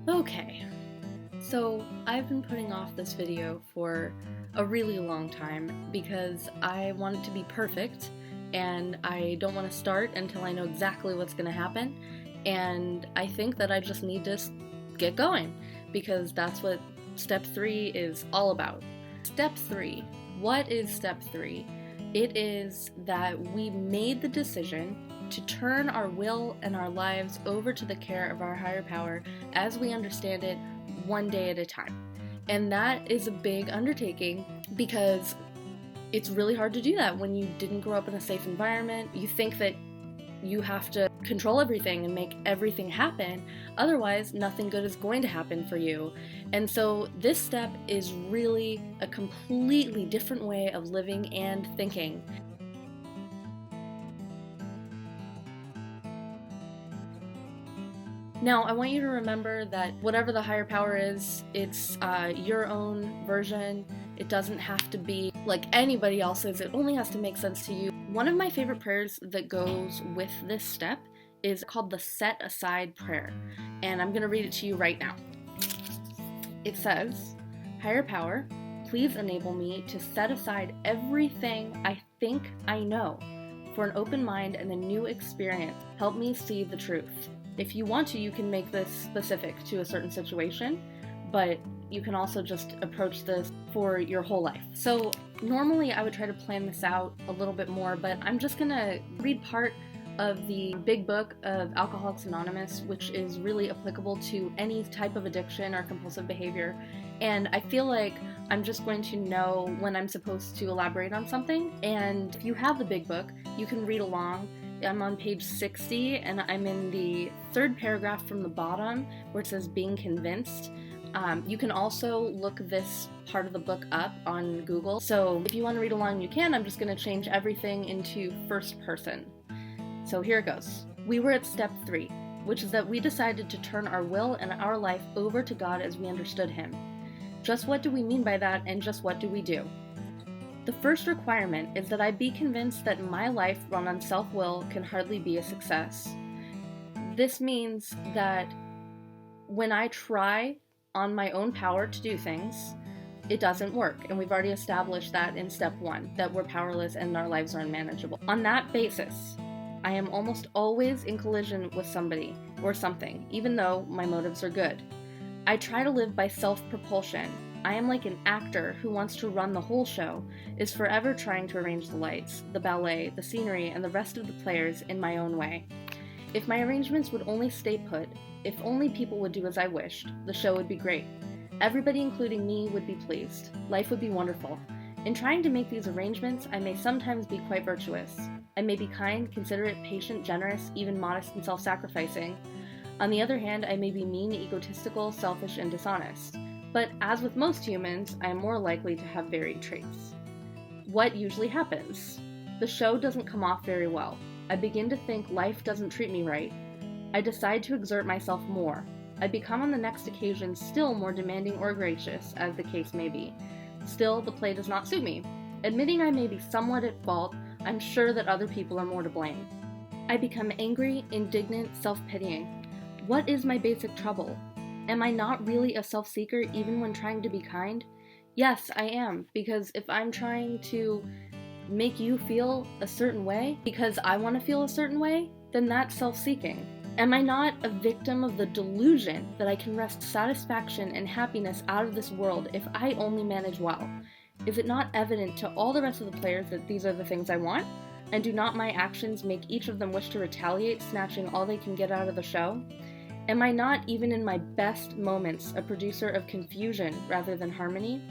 Okay, so I've been putting off this video for a really long time because I want it to be perfect and I don't want to start until I know exactly what's going to happen, and I think that I just need to get going because that's what step 3 is all about. Step 3. What is step 3? It is that we made the decision to turn our will and our lives over to the care of our higher power as we understand it, one day at a time. And that is a big undertaking because it's really hard to do that when you didn't grow up in a safe environment. You think that you have to control everything and make everything happen, otherwise nothing good is going to happen for you. And so this step is really a completely different way of living and thinking. Now, I want you to remember that whatever the higher power is, it's your own version. It doesn't have to be like anybody else's. It only has to make sense to you. One of my favorite prayers that goes with this step is called the Set Aside Prayer, and I'm going to read it to you right now. It says, "Higher power, please enable me to set aside everything I think I know for an open mind and a new experience. Help me see the truth." If you want to, you can make this specific to a certain situation, but you can also just approach this for your whole life. So normally I would try to plan this out a little bit more, but I'm just gonna read part of the big book of Alcoholics Anonymous, which is really applicable to any type of addiction or compulsive behavior. And I feel like I'm just going to know when I'm supposed to elaborate on something. And if you have the big book, you can read along. I'm on page 60 and I'm in the third paragraph from the bottom where it says being convinced. You can also look this part of the book up on Google. So if you want to read along, you can. I'm just going to change everything into first person. So here it goes. We were at step 3, which is that we decided to turn our will and our life over to God as we understood Him. Just what do we mean by that, and just what do we do? The first requirement is that I be convinced that my life run on self-will can hardly be a success. This means that when I try on my own power to do things, it doesn't work. And we've already established that in step 1, that we're powerless and our lives are unmanageable. On that basis, I am almost always in collision with somebody or something, even though my motives are good. I try to live by self-propulsion. I am like an actor who wants to run the whole show, is forever trying to arrange the lights, the ballet, the scenery, and the rest of the players in my own way. If my arrangements would only stay put, if only people would do as I wished, the show would be great. Everybody, including me, would be pleased. Life would be wonderful. In trying to make these arrangements, I may sometimes be quite virtuous. I may be kind, considerate, patient, generous, even modest and self-sacrificing. On the other hand, I may be mean, egotistical, selfish, and dishonest. But as with most humans, I am more likely to have varied traits. What usually happens? The show doesn't come off very well. I begin to think life doesn't treat me right. I decide to exert myself more. I become on the next occasion still more demanding or gracious, as the case may be. Still, the play does not suit me. Admitting I may be somewhat at fault, I'm sure that other people are more to blame. I become angry, indignant, self-pitying. What is my basic trouble? Am I not really a self-seeker even when trying to be kind? Yes, I am, because if I'm trying to make you feel a certain way because I want to feel a certain way, then that's self-seeking. Am I not a victim of the delusion that I can wrest satisfaction and happiness out of this world if I only manage well? Is it not evident to all the rest of the players that these are the things I want? And do not my actions make each of them wish to retaliate, snatching all they can get out of the show? Am I not, even in my best moments, a producer of confusion rather than harmony?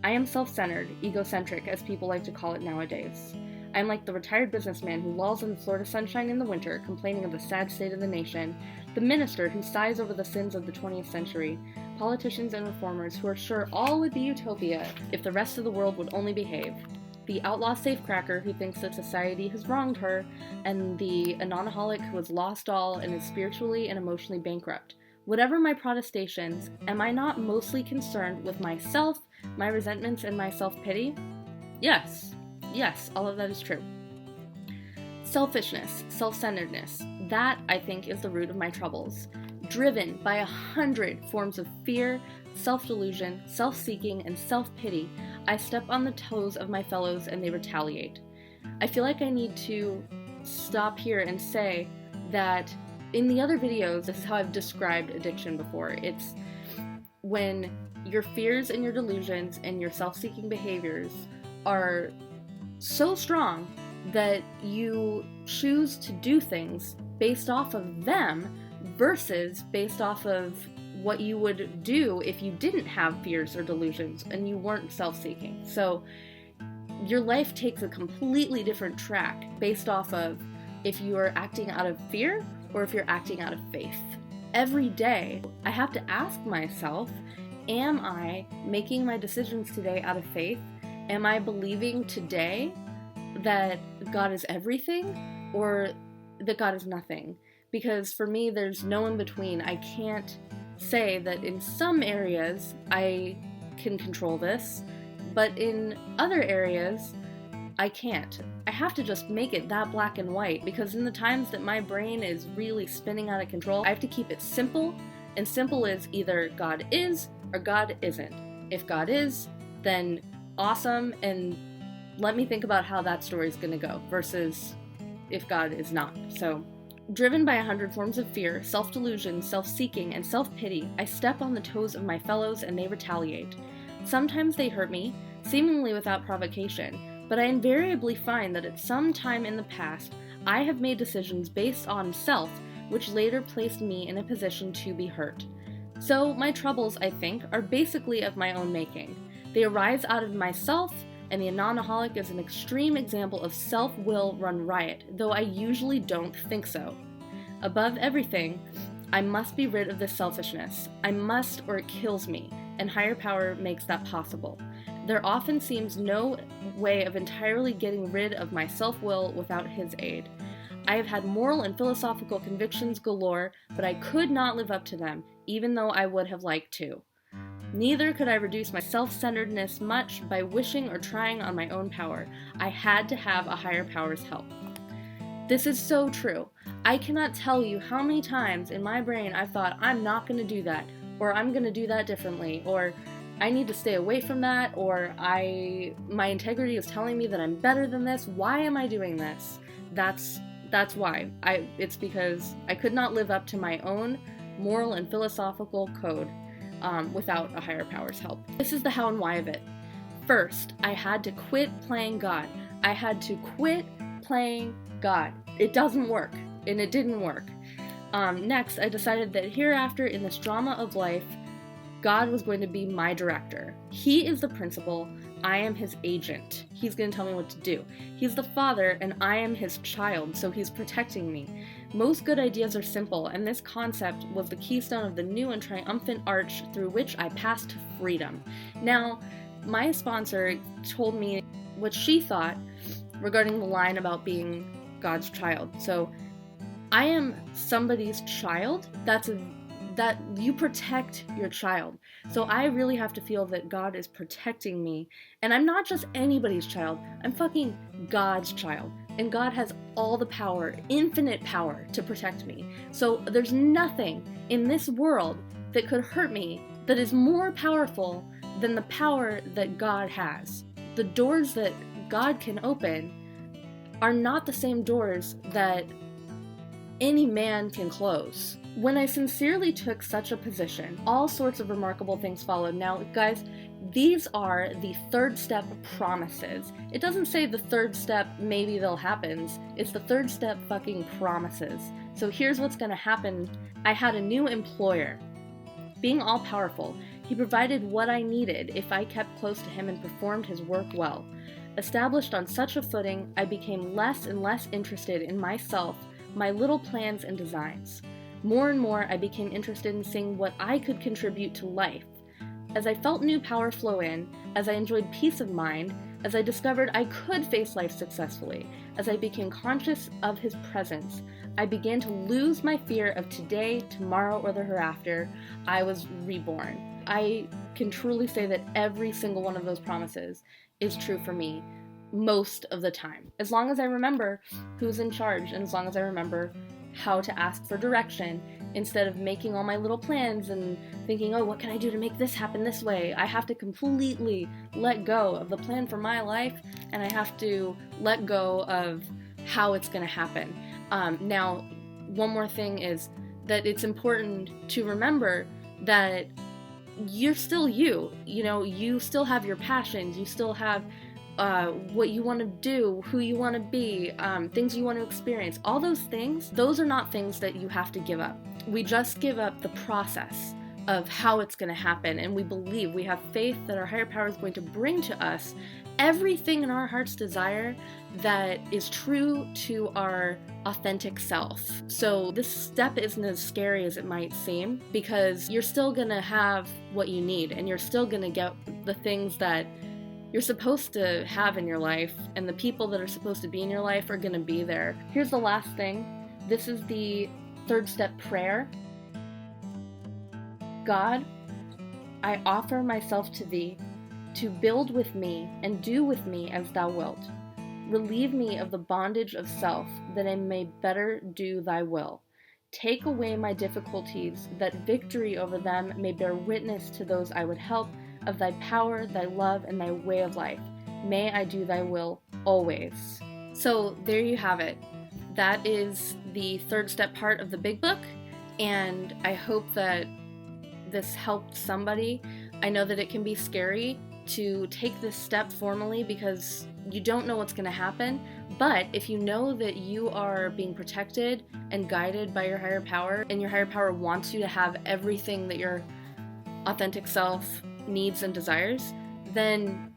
I am self-centered, egocentric, as people like to call it nowadays. I am like the retired businessman who lolls in the Florida sunshine in the winter, complaining of the sad state of the nation, the minister who sighs over the sins of the 20th century, politicians and reformers who are sure all would be utopia if the rest of the world would only behave, the outlaw safecracker who thinks that society has wronged her, and the anonaholic who has lost all and is spiritually and emotionally bankrupt. Whatever my protestations, am I not mostly concerned with myself, my resentments, and my self-pity? Yes, all of that is true. Selfishness, self-centeredness, that, I think, is the root of my troubles. Driven by 100 forms of fear, self-delusion, self-seeking, and self-pity, I step on the toes of my fellows and they retaliate. I feel like I need to stop here and say that in the other videos, this is how I've described addiction before. It's when your fears and your delusions and your self-seeking behaviors are so strong that you choose to do things based off of them versus based off of what you would do if you didn't have fears or delusions and you weren't self-seeking. So your life takes a completely different track based off of if you are acting out of fear or if you're acting out of faith. Every day, I have to ask myself, am I making my decisions today out of faith? Am I believing today that God is everything or that God is nothing? Because for me, there's no in between. I can't say that in some areas I can control this, but in other areas, I can't. I have to just make it that black and white, because in the times that my brain is really spinning out of control, I have to keep it simple, and simple is either God is or God isn't. If God is, then awesome, and let me think about how that story is going to go, versus if God is not. So, driven by 100 forms of fear, self-delusion, self-seeking, and self-pity, I step on the toes of my fellows and they retaliate. Sometimes they hurt me, seemingly without provocation, but I invariably find that at some time in the past, I have made decisions based on self, which later placed me in a position to be hurt. So my troubles, I think, are basically of my own making. They arise out of myself, and the Anonaholic is an extreme example of self-will run riot, though I usually don't think so. Above everything, I must be rid of this selfishness. I must, or it kills me, and higher power makes that possible. There often seems no way of entirely getting rid of my self-will without his aid. I have had moral and philosophical convictions galore, but I could not live up to them, even though I would have liked to. Neither could I reduce my self-centeredness much by wishing or trying on my own power. I had to have a higher power's help. This is so true. I cannot tell you how many times in my brain I've thought, I'm not going to do that, or I'm going to do that differently, or I need to stay away from that, or my integrity is telling me that I'm better than this. Why am I doing this? That's why. It's because I could not live up to my own moral and philosophical code without a higher power's help. This is the how and why of it. First, I had to quit playing God. I had to quit playing God. It doesn't work, and it didn't work. Next, I decided that hereafter in this drama of life, God was going to be my director. He is the principal, I am his agent. He's going to tell me what to do. He's the father, and I am his child, so he's protecting me. Most good ideas are simple, and this concept was the keystone of the new and triumphant arch through which I passed to freedom. Now, my sponsor told me what she thought regarding the line about being God's child. So, I am somebody's child. That you protect your child. So I really have to feel that God is protecting me. And I'm not just anybody's child. I'm fucking God's child. And God has all the power, infinite power, to protect me. So there's nothing in this world that could hurt me that is more powerful than the power that God has. The doors that God can open are not the same doors that any man can close. When I sincerely took such a position, all sorts of remarkable things followed. Now, guys, these are the third step promises. It doesn't say the third step, maybe they'll happen. It's the third step fucking promises. So here's what's gonna happen. I had a new employer. Being all-powerful, he provided what I needed if I kept close to him and performed his work well. Established on such a footing, I became less and less interested in myself, my little plans and designs. More and more, I became interested in seeing what I could contribute to life. As I felt new power flow in, as I enjoyed peace of mind, as I discovered I could face life successfully, as I became conscious of his presence, I began to lose my fear of today, tomorrow, or the hereafter. I was reborn. I can truly say that every single one of those promises is true for me most of the time. As long as I remember who's in charge, and as long as I remember how to ask for direction, Instead of making all my little plans and thinking, oh, what can I do to make this happen this way? I have to completely let go of the plan for my life, and I have to let go of how it's going to happen. Now, one more thing is that it's important to remember that you're still you. You still have your passions, you still have what you want to do, who you want to be, things you want to experience. All those things, those are not things that you have to give up. We just give up the process of how it's going to happen, and we have faith that our higher power is going to bring to us everything in our heart's desire that is true to our authentic self. So this step isn't as scary as it might seem, because you're still going to have what you need, and you're still going to get the things that you're supposed to have in your life, and the people that are supposed to be in your life are going to be there. Here's the last thing. This is the third step prayer. God, I offer myself to thee, to build with me and do with me as thou wilt. Relieve me of the bondage of self, that I may better do thy will. Take away my difficulties, that victory over them may bear witness to those I would help of thy power, thy love, and thy way of life. May I do thy will always. So there you have it. That is the third step part of the big book, and I hope that this helped somebody. I know that it can be scary to take this step formally because you don't know what's going to happen, but if you know that you are being protected and guided by your higher power, and your higher power wants you to have everything that your authentic self needs and desires, then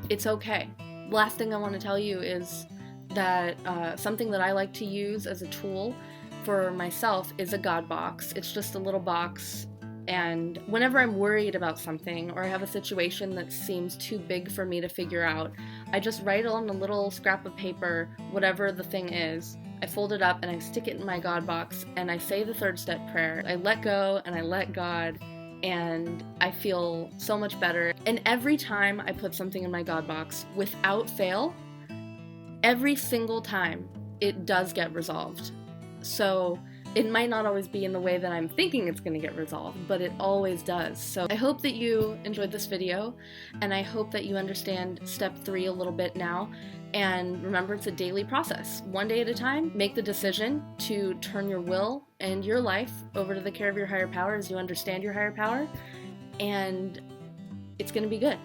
it's okay. Last thing I want to tell you is that something that I like to use as a tool for myself is a God box. It's just a little box, and whenever I'm worried about something or I have a situation that seems too big for me to figure out, I just write on a little scrap of paper whatever the thing is. I fold it up and I stick it in my God box, and I say the third step prayer. I let go and I let God, and I feel so much better. And every time I put something in my God box, without fail, every single time, it does get resolved. So it might not always be in the way that I'm thinking it's going to get resolved, but it always does. So I hope that you enjoyed this video, and I hope that you understand step 3 a little bit now. And remember, it's a daily process. One day at a time, make the decision to turn your will and your life over to the care of your higher power as you understand your higher power, and it's going to be good.